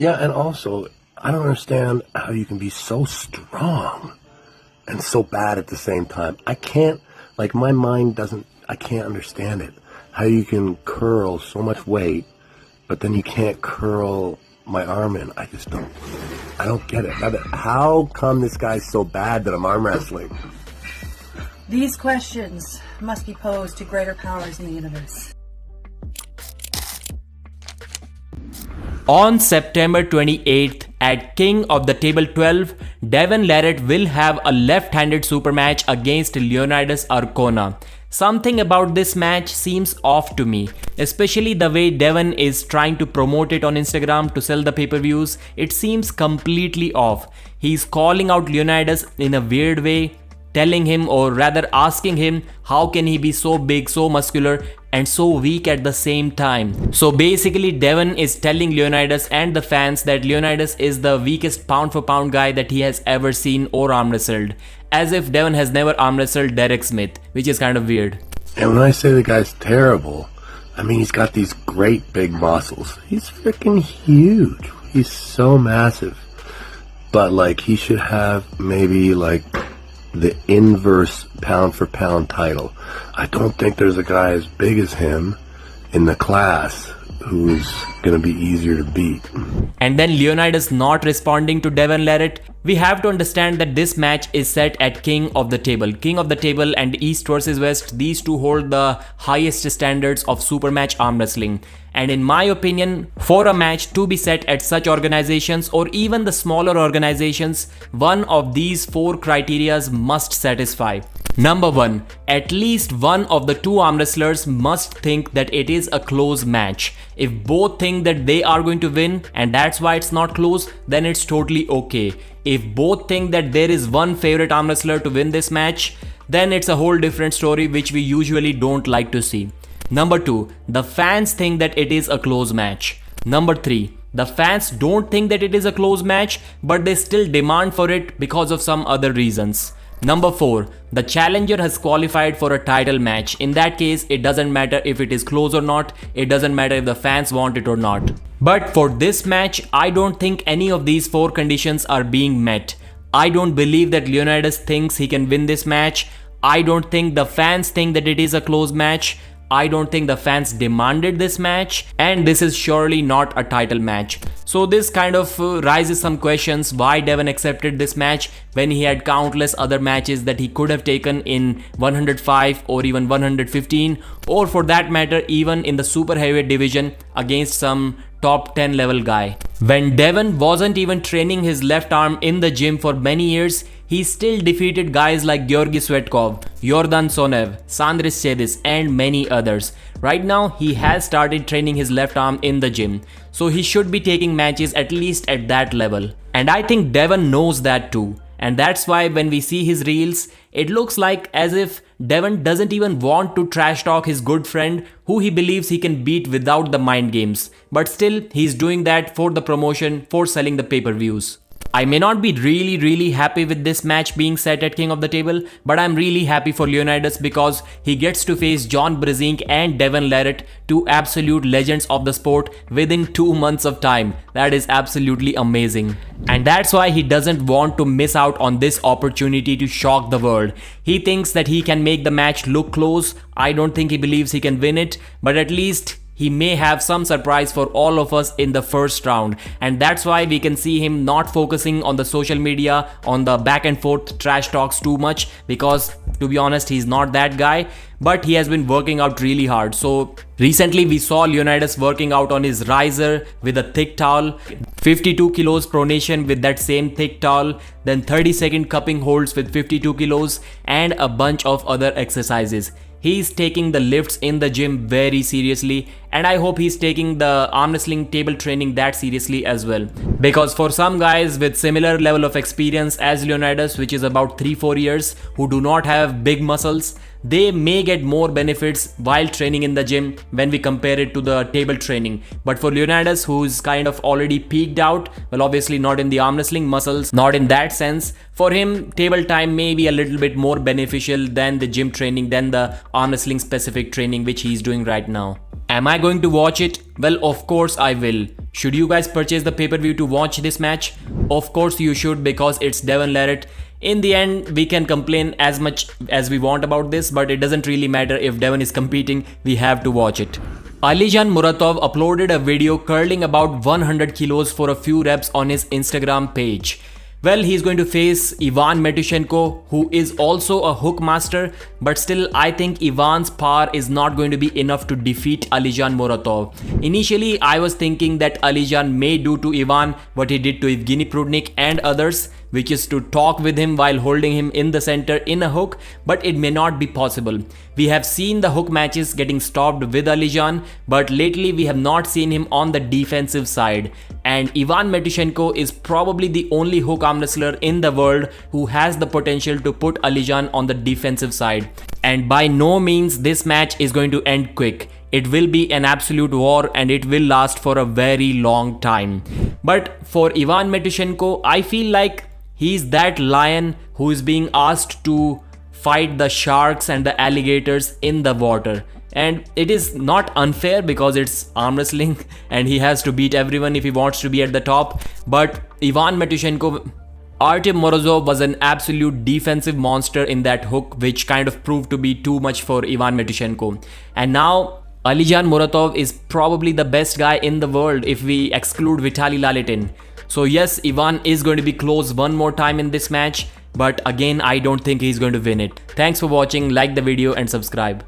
Yeah, and also, I don't understand how you can be so strong and so bad at the same time. I can't, like, my mind doesn't, I can't understand it. How you can curl so much weight, but then you can't curl my arm in. I don't get it. How come this guy's so bad that I'm arm wrestling? These questions must be posed to greater powers in the universe. On September 28th at King of the Table 12, Devon LARRATT will have a left-handed super match against Leonidas Arcona. Something about this match seems off to me, especially the way Devon is trying to promote it on Instagram to sell the pay-per-views. It seems completely off. He's calling out Leonidas in a weird way, telling him, or rather asking him, how can he be so big, so muscular and so weak at the same time. So basically Devon is telling Leonidas and the fans that Leonidas is the weakest pound for pound guy that he has ever seen or arm wrestled, as if Devon has never arm wrestled Derek Smith, which is kind of weird. And when I say the guy's terrible, I mean he's got these great big muscles. He's freaking huge. He's so massive. But like, he should have maybe like the inverse pound for pound title. I don't think there's a guy as big as him in the class who's gonna be easier to beat. And then Leonidas not responding to Devon LARRATT. We have to understand that this match is set at King of the Table. King of the Table and East versus West, these two hold the highest standards of super match arm wrestling. And in my opinion, for a match to be set at such organizations or even the smaller organizations, one of these four criterias must satisfy. Number 1, at least one of the two arm wrestlers must think that it is a close match. If both think that they are going to win and that's why it's not close, then it's totally okay. If both think that there is one favorite arm wrestler to win this match, then it's a whole different story, which we usually don't like to see. Number 2, the fans think that it is a close match. Number 3, the fans don't think that it is a close match, but they still demand for it because of some other reasons. Number 4, the challenger has qualified for a title match. In that case, it doesn't matter if it is close or not. It doesn't matter if the fans want it or not. But for this match, I don't think any of these four conditions are being met. I don't believe that Leonidas thinks he can win this match. I don't think the fans think that it is a close match. I don't think the fans demanded this match, and this is surely not a title match. So this kind of raises some questions why Devon accepted this match when he had countless other matches that he could have taken in 105 or even 115, or for that matter even in the super heavyweight division against some top 10 level guy. When Devon wasn't even training his left arm in the gym for many years, he still defeated guys like Georgi Svetkov, Yordan Sonev, Sandris Chedis and many others. Right now he has started training his left arm in the gym, so he should be taking matches at least at that level. And I think Devon knows that too. And that's why when we see his reels, it looks like as if Devon doesn't even want to trash talk his good friend who he believes he can beat without the mind games. But still, he's doing that for the promotion, for selling the pay-per-views. I may not be really happy with this match being set at King of the Table, but I'm really happy for Leonidas because he gets to face John Brzezinski and Devon LARRATT, two absolute legends of the sport, within 2 months of time. That is absolutely amazing. And that's why he doesn't want to miss out on this opportunity to shock the world. He thinks that he can make the match look close. I don't think he believes he can win it, but at least he may have some surprise for all of us in the first round. And that's why we can see him not focusing on the social media, on the back and forth trash talks too much, because to be honest, he's not that guy, but he has been working out really hard. So recently we saw Leonidas working out on his riser with a thick towel, 52 kilos pronation with that same thick towel, then 30-second cupping holds with 52 kilos and a bunch of other exercises. He's taking the lifts in the gym very seriously, and I hope he's taking the arm wrestling table training that seriously as well. Because for some guys with similar level of experience as Leonidas, which is about 3-4 years, who do not have big muscles, they may get more benefits while training in the gym when we compare it to the table training. But for Leonidas, who's kind of already peaked out, well, obviously not in the arm wrestling muscles, not in that sense, for him table time may be a little bit more beneficial than the gym training, than the arm wrestling specific training which he's doing right now. Am I going to watch it? Well, of course I will. Should you guys purchase the pay-per-view to watch this match? Of course you should, because it's Devon LARRATT. In the end, we can complain as much as we want about this, but it doesn't really matter. If Devon is competing, we have to watch it. Alijan Muratov uploaded a video curling about 100 kilos for a few reps on his Instagram page. Well, he's going to face Ivan Matyushenko, who is also a hook master, but still I think Ivan's power is not going to be enough to defeat Alijan Muratov. Initially, I was thinking that Alijan may do to Ivan what he did to Evgeny Prudnik and others, which is to talk with him while holding him in the center in a hook, but it may not be possible. We have seen the hook matches getting stopped with Alijan, but lately we have not seen him on the defensive side. And Ivan Matyushenko is probably the only hook arm wrestler in the world who has the potential to put Alijan on the defensive side. And by no means this match is going to end quick. It will be an absolute war and it will last for a very long time. But for Ivan Matyushenko, I feel like he's that lion who is being asked to fight the sharks and the alligators in the water. And it is not unfair because it's arm wrestling and he has to beat everyone if he wants to be at the top. But Ivan Matyushenko, Artem Morozov was an absolute defensive monster in that hook, which kind of proved to be too much for Ivan Matyushenko. And now Alijan Muratov is probably the best guy in the world if we exclude Vitaly Lalitin. So yes, Ivan is going to be close one more time in this match, but again I don't think he's going to win it. Thanks for watching, like the video and subscribe.